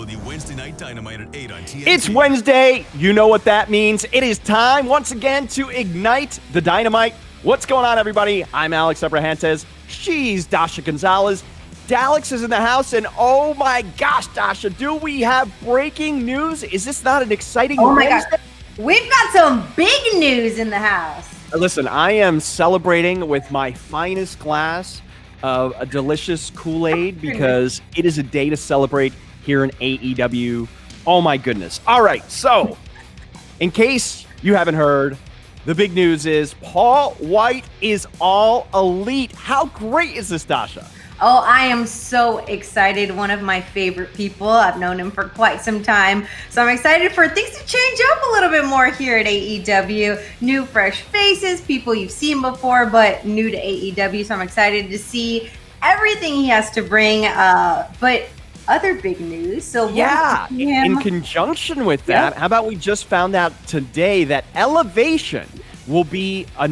AEW Wednesday Night Dynamite at 8 on TNT. It's Wednesday. You know what that means. It is time once again to ignite the Dynamite. What's going on, everybody? I'm Alex Abrahantes. She's Dasha Gonzalez. Daleks is in the house, and oh my gosh, Dasha, do we have breaking news? Is this not an exciting Wednesday? God. We've got some big news in the house. Listen, I am celebrating with my finest glass of a delicious Kool-Aid because it is a day to celebrate here in AEW. Oh my goodness. All right, so in case you haven't heard, the big news is Paul Wight is all elite. How great is this, Dasha? Oh, I am so excited. One of my favorite people. I've known him for quite some time. So I'm excited for things to change up a little bit more here at AEW. New, fresh faces, people you've seen before, but new to AEW. So I'm excited to see everything he has to bring. But other big news. So yeah, in conjunction with that, how about we just found out today that Elevation will be a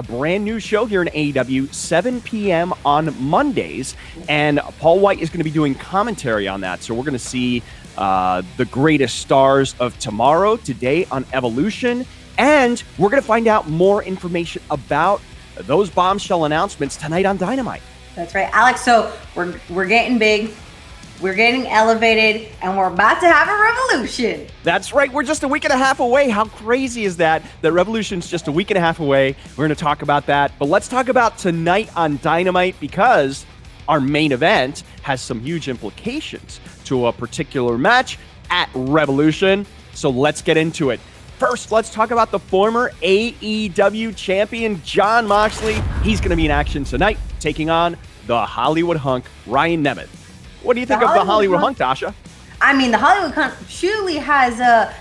brand new show here in AEW, 7 p.m. on Mondays, and Paul Wight is going to be doing commentary on that. So we're going to see the greatest stars of tomorrow, today on Evolution, and we're going to find out more information about those bombshell announcements tonight on Dynamite. That's right, Alex. So we're getting big. We're getting elevated, and we're about to have a revolution. That's right. We're just a week and a half away. How crazy is that? The revolution's just a week and a half away. We're going to talk about that. But let's talk about tonight on Dynamite, because our main event has some huge implications to a particular match at Revolution. So let's get into it. First, let's talk about the former AEW champion, Jon Moxley. He's going to be in action tonight, taking on the Hollywood hunk, Ryan Nemeth. What do you think of the Hollywood Hunk, Dasha? I mean, the Hollywood Hunk truly has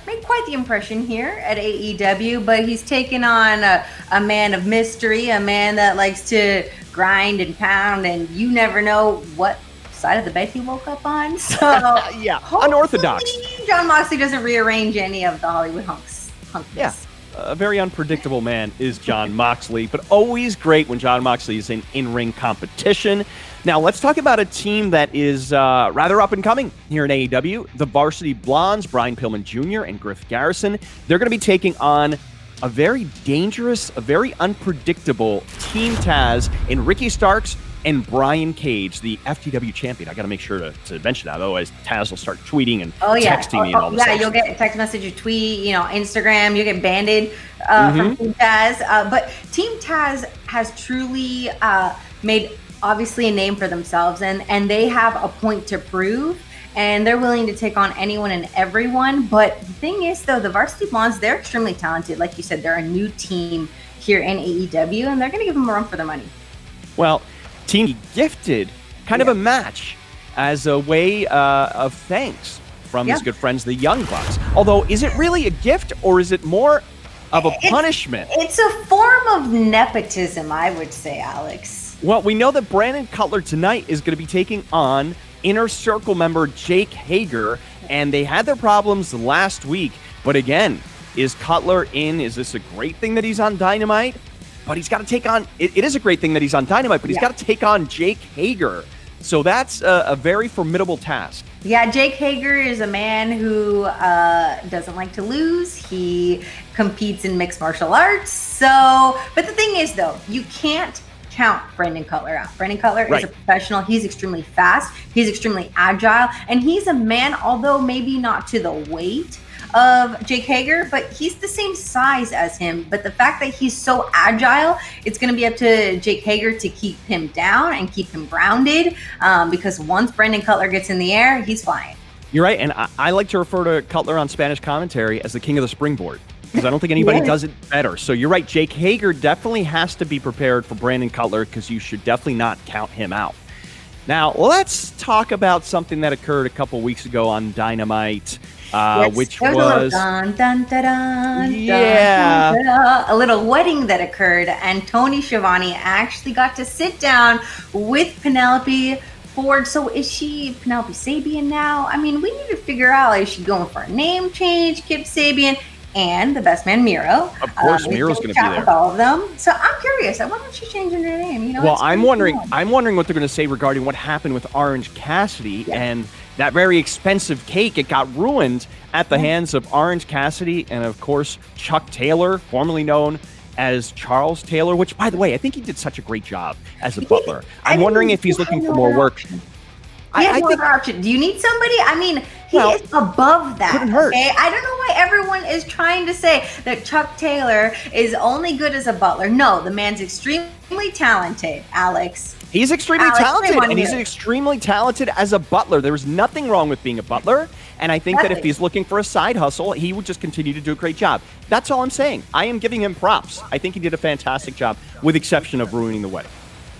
made quite the impression here at AEW, but he's taken on a man of mystery, a man that likes to grind and pound, and you never know what side of the bed he woke up on. So yeah, unorthodox. Jon Moxley doesn't rearrange any of the Hollywood Hunks. Yeah. A very unpredictable man is Jon Moxley, but always great when Jon Moxley is in-ring competition. Now, let's talk about a team that is rather up and coming here in AEW. The Varsity Blondes, Brian Pillman Jr. and Griff Garrison. They're going to be taking on a very dangerous, a very unpredictable Team Taz in Ricky Starks and Brian Cage, the FTW champion. I got to make sure to mention that, otherwise Taz will start tweeting and texting me and all this stuff. Yeah, you'll get a text message, a tweet, Instagram. You get banded from Team Taz. But Team Taz has truly made obviously a name for themselves, and they have a point to prove, and they're willing to take on anyone and everyone. But the thing is, though, the Varsity Blondes, they're extremely talented. Like you said, they're a new team here in AEW, and they're going to give them a run for their money. Well, Team gifted kind of a match as a way of thanks from his good friends, the Young Bucks. Although, is it really a gift, or is it more of a punishment? It's a form of nepotism, I would say, Alex. Well, we know that Brandon Cutler tonight is going to be taking on Inner Circle member Jake Hager, and they had their problems last week. But again, is Cutler in? Is this a great thing that he's on Dynamite? But he's got to take on, it is a great thing that he's on Dynamite, but he's got to take on Jake Hager. So that's a very formidable task. Yeah, Jake Hager is a man who doesn't like to lose. He competes in mixed martial arts. So, but the thing is, though, you can't count Brandon Cutler out. Brandon Cutler is a professional. He's extremely fast. He's extremely agile. And he's a man, although maybe not to the weight of Jake Hager, but he's the same size as him. But the fact that he's so agile, it's going to be up to Jake Hager to keep him down and keep him grounded, because once Brandon Cutler gets in the air, he's flying. You're right, and I like to refer to Cutler on Spanish commentary as the king of the springboard, because I don't think anybody does it better. So you're right, Jake Hager definitely has to be prepared for Brandon Cutler, because you should definitely not count him out. Now, let's talk about something that occurred a couple weeks ago on Dynamite, which was a little wedding that occurred, and Tony Schiavone actually got to sit down with Penelope Ford. So is she Penelope Sabian now? I mean, we need to figure out, is she going for a name change, Kip Sabian? And the best man, Miro. Of course, Miro's going to be there. With all of them. So I'm curious. I wonder if she's changing her name. Well, I'm wondering what they're going to say regarding what happened with Orange Cassidy. And that very expensive cake, it got ruined at the hands of Orange Cassidy and, of course, Chuck Taylor, formerly known as Charles Taylor, which, by the way, I think he did such a great job as a butler. I'm wondering if he's looking for more work. I think option. Do you need somebody? I mean, he is above that. Couldn't hurt. Okay? I don't know why everyone is trying to say that Chuck Taylor is only good as a butler. No, the man's extremely talented, Alex. He's extremely talented, and he's extremely talented as a butler. There's nothing wrong with being a butler, and I think that if he's looking for a side hustle, he would just continue to do a great job. That's all I'm saying. I am giving him props. I think he did a fantastic job, with exception of ruining the wedding.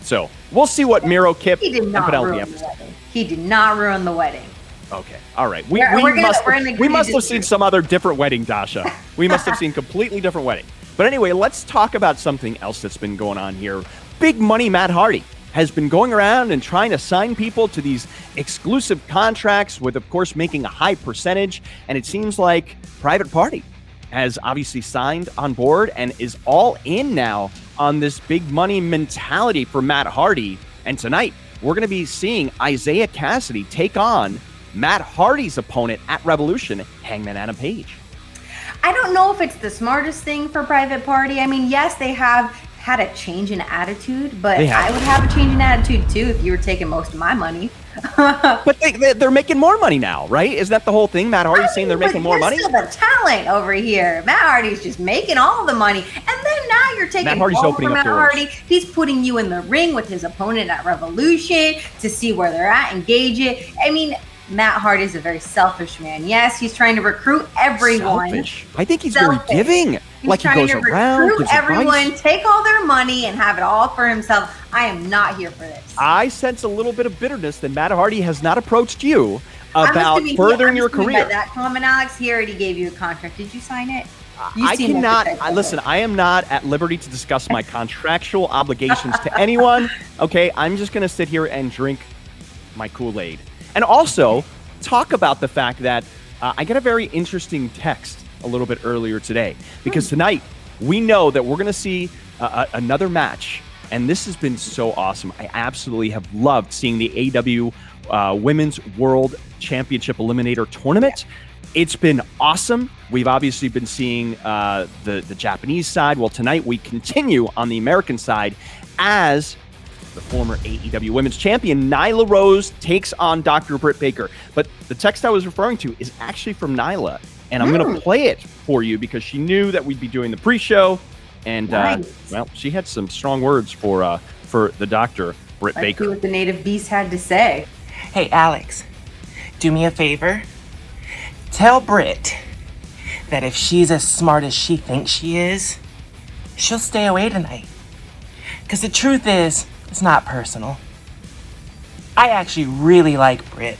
So, we'll see what Miro, Kip, and Penelope have to say. He did not ruin the wedding. Okay, all right. We must have seen some other different wedding, Dasha. We must have seen completely different wedding. But anyway, let's talk about something else that's been going on here. Big money Matt Hardy has been going around and trying to sign people to these exclusive contracts with, of course, making a high percentage. And it seems like Private Party has obviously signed on board and is all in now on this big money mentality for Matt Hardy. And tonight, we're going to be seeing Isaiah Cassidy take on Matt Hardy's opponent at Revolution, Hangman Adam Page. I don't know if it's the smartest thing for Private Party. I mean, yes, they have had a change in attitude, but I would have a change in attitude too if you were taking most of my money. But they're making more money now, right? Is that the whole thing? Matt Hardy's saying they're making more money? Still the talent over here. Matt Hardy's just making all the money. And then now you're taking Matt Hardy's opening up Matt doors. Hardy. He's putting you in the ring with his opponent at Revolution to see where they're at, engage it. I mean, Matt Hardy is a very selfish man. Yes, he's trying to recruit everyone. Selfish. I think he's very giving. He's like he trying goes to around, recruit gives everyone, advice. take all their money, and have it all for himself. I am not here for this. I sense a little bit of bitterness that Matt Hardy has not approached you about furthering your career. By that comment, Alex, he already gave you a contract. Did you sign it? I cannot. Listen, I am not at liberty to discuss my contractual obligations to anyone. Okay, I'm just going to sit here and drink my Kool-Aid. And also talk about the fact that I got a very interesting text a little bit earlier today, because tonight we know that we're going to see another match, and this has been so awesome. I absolutely have loved seeing the AEW Women's World Championship Eliminator Tournament. It's been awesome. We've obviously been seeing the Japanese side. Well, tonight we continue on the American side as the former AEW Women's Champion, Nyla Rose, takes on Dr. Britt Baker. But the text I was referring to is actually from Nyla, and I'm going to play it for you because she knew that we'd be doing the pre-show, and well, she had some strong words for the Dr. Britt Baker. Let's see what the native beast had to say. Hey, Alex, do me a favor. Tell Britt that if she's as smart as she thinks she is, she'll stay away tonight. Because the truth is, it's not personal. I actually really like Britt,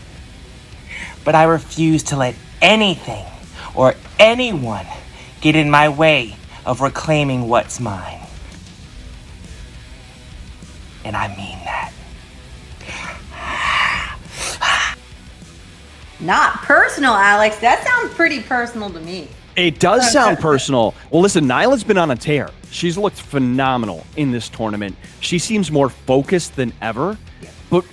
but I refuse to let anything or anyone get in my way of reclaiming what's mine. And I mean that. Not personal, Alex. That sounds pretty personal to me. It does sound personal. Well, listen, Nyla's been on a tear. She's looked phenomenal in this tournament. She seems more focused than ever. But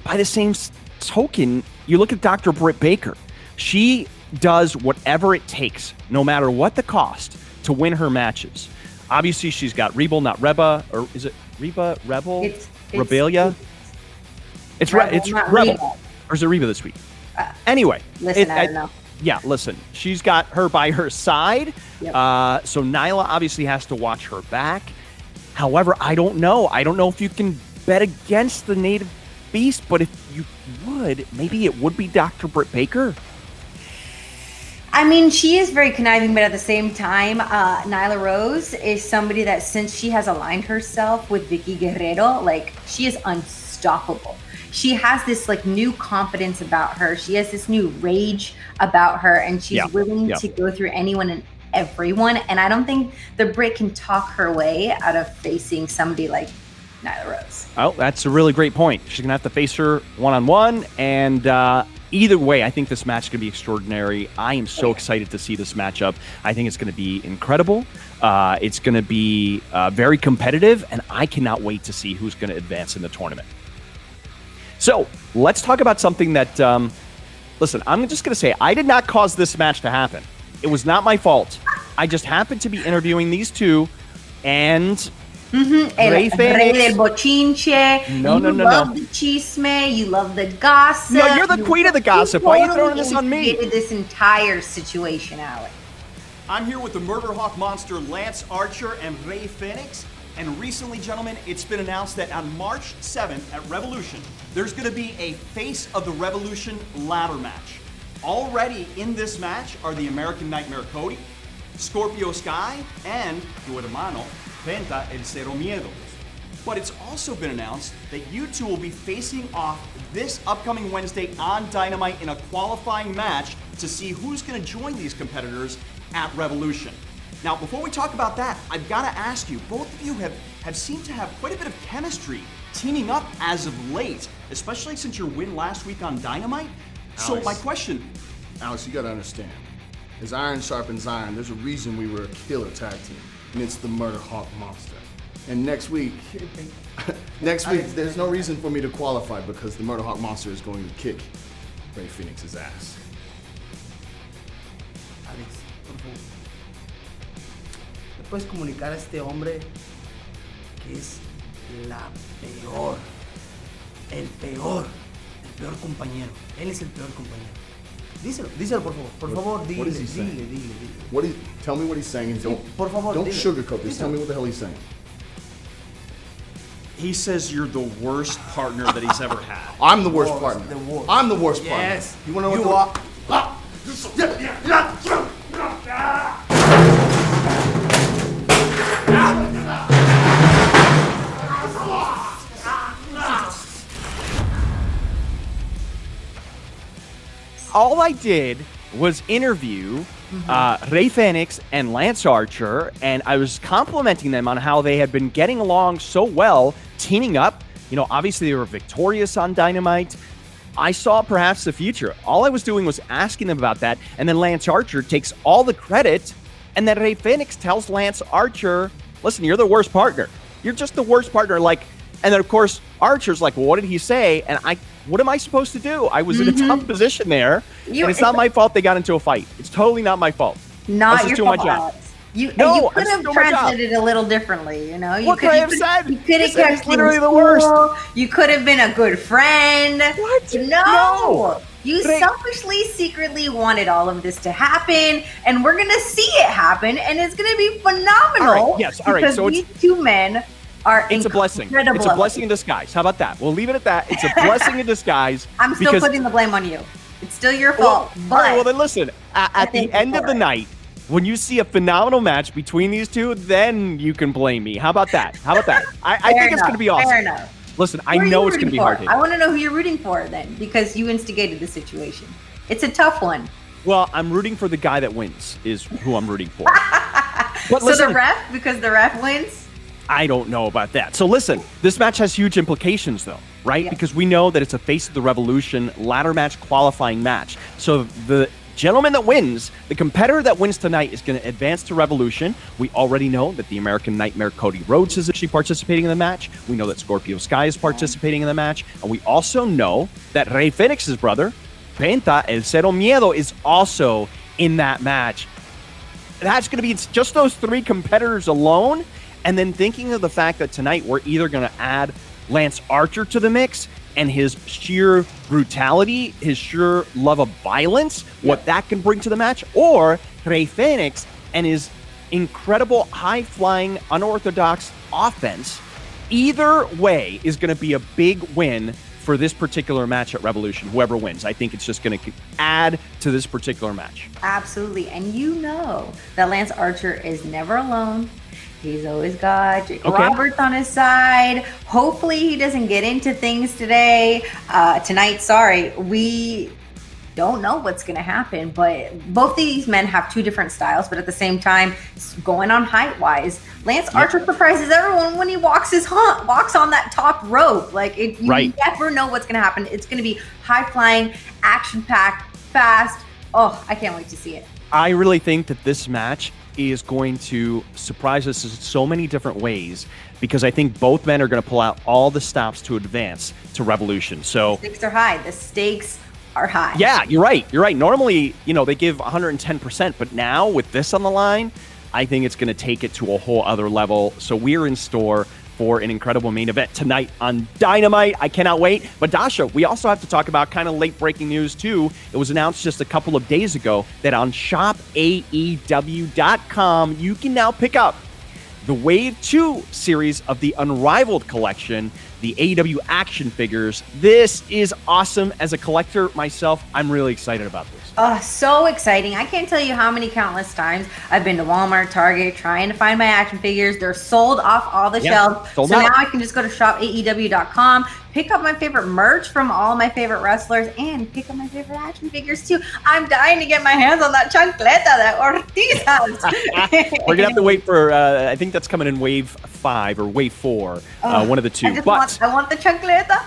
by the same token, you look at Dr. Britt Baker. She does whatever it takes, no matter what the cost, to win her matches. Obviously, she's got Rebel, not Reba. Or is it Reba, Rebel? Rebelia? It's Rebel. Or is it Reba this week? Anyway. Listen, I don't know. Yeah, listen, she's got her by her side. Yep. So Nyla obviously has to watch her back. However, I don't know. I don't know if you can bet against the native beast, but if you would, maybe it would be Dr. Britt Baker. I mean, she is very conniving, but at the same time, Nyla Rose is somebody that, since she has aligned herself with Vicky Guerrero, like, she is unstoppable. She has this like new confidence about her. She has this new rage about her, and she's willing to go through anyone and everyone. And I don't think the Brit can talk her way out of facing somebody like Nyla Rose. Oh, that's a really great point. She's going to have to face her one-on-one. And either way, I think this match is going to be extraordinary. I am so excited to see this matchup. I think it's going to be incredible. It's going to be very competitive, and I cannot wait to see who's going to advance in the tournament. So let's talk about something that listen, I'm just going to say, I did not cause this match to happen. It was not my fault. I just happened to be interviewing these two, and Rey del bochinche. No. You love the chisme. You love the gossip. No, you're the queen of the gossip. Why are you throwing this on me? This entire situation, Alex. I'm here with the Murder Hawk Monster Lance Archer and Rey Fenix. And recently, gentlemen, it's been announced that on March 7th at Revolution, there's going to be a Face of the Revolution ladder match. Already in this match are the American Nightmare Cody, Scorpio Sky, and tu hermano, Penta el Cero Miedo. But it's also been announced that you two will be facing off this upcoming Wednesday on Dynamite in a qualifying match to see who's going to join these competitors at Revolution. Now, before we talk about that, I've got to ask you, both of you have seemed to have quite a bit of chemistry teaming up as of late, especially since your win last week on Dynamite. So my question... Alex, you got to understand, as iron sharpens iron, there's a reason we were a killer tag team, and it's the Murder Hawk Monster. And next week, there's no reason for me to qualify because the Murder Hawk Monster is going to kick Rey Fenix's ass. Alex, por favor. ¿Le puedes comunicar a este hombre que es el peor compañero? Él es el peor compañero. Díselo, por favor, dile. What is he saying? Dile. Tell me what he's saying and don't sugarcoat this. Tell me what the hell he's saying. He says you're the worst partner that he's ever had. I'm the worst partner. I'm the worst partner. Yes. You want to know what All I did was interview Rey Fenix and Lance Archer, and I was complimenting them on how they had been getting along so well, teaming up. You know, obviously they were victorious on Dynamite. I saw perhaps the future. All I was doing was asking them about that, and then Lance Archer takes all the credit, and then Rey Fenix tells Lance Archer, listen, you're the worst partner. You're just the worst partner. And then, of course, Archer's like, well, what did he say? And what am I supposed to do? I was in a tough position there, and it's not my fault they got into a fight. It's totally not my fault. Not your fault, my job. Alex. You could have translated it a little differently, you know? What could I have said? You could have kept literally the worst. You could have been a good friend. What? No. You selfishly, secretly wanted all of this to happen, and we're going to see it happen, and it's going to be phenomenal. All right, yes, all right. Because So these two men are it's a blessing. incredible. It's a blessing in disguise. How about that? We'll leave it at that. It's a blessing in disguise. I'm still putting the blame on you. It's still your fault. All right, well then listen, at the end of the night, when you see a phenomenal match between these two, then you can blame me. How about that? I think it's going to be awesome. Fair enough. Listen, I know it's going to be hard. I want to know who you're rooting for then, because you instigated the situation. It's a tough one. Well, I'm rooting for the guy that wins is who I'm rooting for. But so listen, the ref, because the ref wins? I don't know about that. So listen, this match has huge implications though, right? Yeah. Because we know that it's a Face of the Revolution ladder match qualifying match. So the gentleman that wins, the competitor that wins tonight is going to advance to Revolution. We already know that the American Nightmare Cody Rhodes is actually participating in the match. We know that Scorpio Sky is participating in the match. And we also know that Rey Fenix's brother, Penta el Cero Miedo, is also in that match. That's going to be just those three competitors alone. And then thinking of the fact that tonight we're either going to add Lance Archer to the mix and his sheer brutality, his sheer love of violence, what that can bring to the match, or Rey Fenix and his incredible high-flying, unorthodox offense. Either way is going to be a big win for this particular match at Revolution, whoever wins. I think it's just going to add to this particular match. Absolutely. And you know that Lance Archer is never alone. He's always got Jake Roberts on his side. Hopefully he doesn't get into things tonight. Sorry, we don't know what's going to happen, but both of these men have two different styles, but at the same time, going on height-wise, Lance Archer surprises everyone when he walks on that top rope. You never know what's going to happen. It's going to be high-flying, action-packed, fast. Oh, I can't wait to see it. I really think that this match is going to surprise us in so many different ways, because I think both men are going to pull out all the stops to advance to Revolution. So the stakes are high. The stakes are high. Yeah, you're right. You're right. Normally, they give 110%, but now with this on the line, I think it's going to take it to a whole other level. So we're in store for an incredible main event tonight on Dynamite. I cannot wait. But Dasha, we also have to talk about kind of late breaking news too. It was announced just a couple of days ago that on shopaew.com, you can now pick up the Wave 2 series of the Unrivaled collection, the AEW action figures. This is awesome. As a collector myself, I'm really excited about this. Oh, so exciting. I can't tell you how many countless times I've been to Walmart, Target, trying to find my action figures. They're sold off all the shelves. So now I can just go to shopaew.com, pick up my favorite merch from all my favorite wrestlers, and pick up my favorite action figures too. I'm dying to get my hands on that chancleta that Ortiz has. We're going to have to wait for, I think that's coming in Wave 5 or Wave 4, one of the two. I want the chancleta.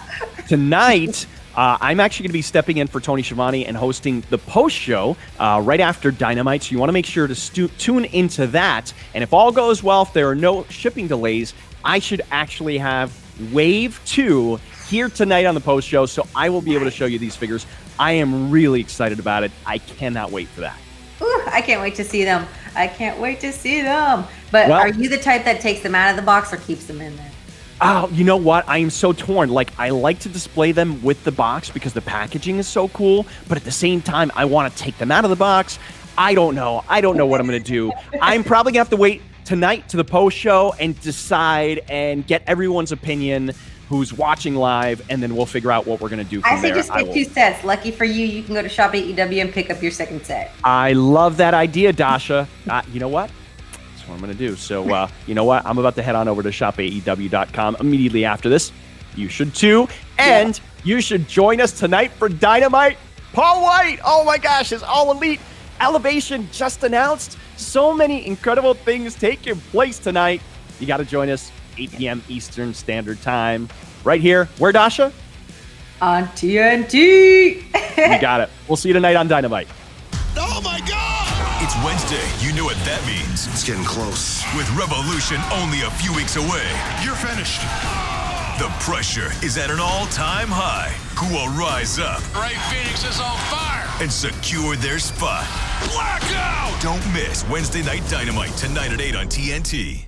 Tonight, I'm actually going to be stepping in for Tony Schiavone and hosting the post show right after Dynamite. So you want to make sure to tune into that. And if all goes well, if there are no shipping delays, I should actually have Wave 2 here tonight on the post show. So I will be able to show you these figures. I am really excited about it. I cannot wait for that. Ooh, I can't wait to see them. But are you the type that takes them out of the box or keeps them in there? Oh, you know what? I am so torn. Like, I like to display them with the box because the packaging is so cool, but at the same time, I want to take them out of the box. I don't know. I don't know what I'm going to do. I'm probably going to have to wait tonight to the post show and decide and get everyone's opinion who's watching live, and then we'll figure out what we're going to do from there. I say just get 2 sets. Lucky for you, you can go to Shop AEW and pick up your second set. I love that idea, Dasha. You know what? What I'm going to do. So, you know what? I'm about to head on over to shopaew.com immediately after this. You should too. And you should join us tonight for Dynamite. Paul Wight, oh my gosh, his All Elite Elevation just announced. So many incredible things taking place tonight. You got to join us 8 p.m. Eastern Standard Time. Right here. Where, Dasha? On TNT. You got it. We'll see you tonight on Dynamite. Oh my God! It's Wednesday. You know what that means. It's getting close. With Revolution only a few weeks away, You're finished. the pressure is at an all-time high. Who will rise up Fenix is on fire. and secure their spot? Blackout. Don't miss Wednesday Night Dynamite tonight at 8 on TNT.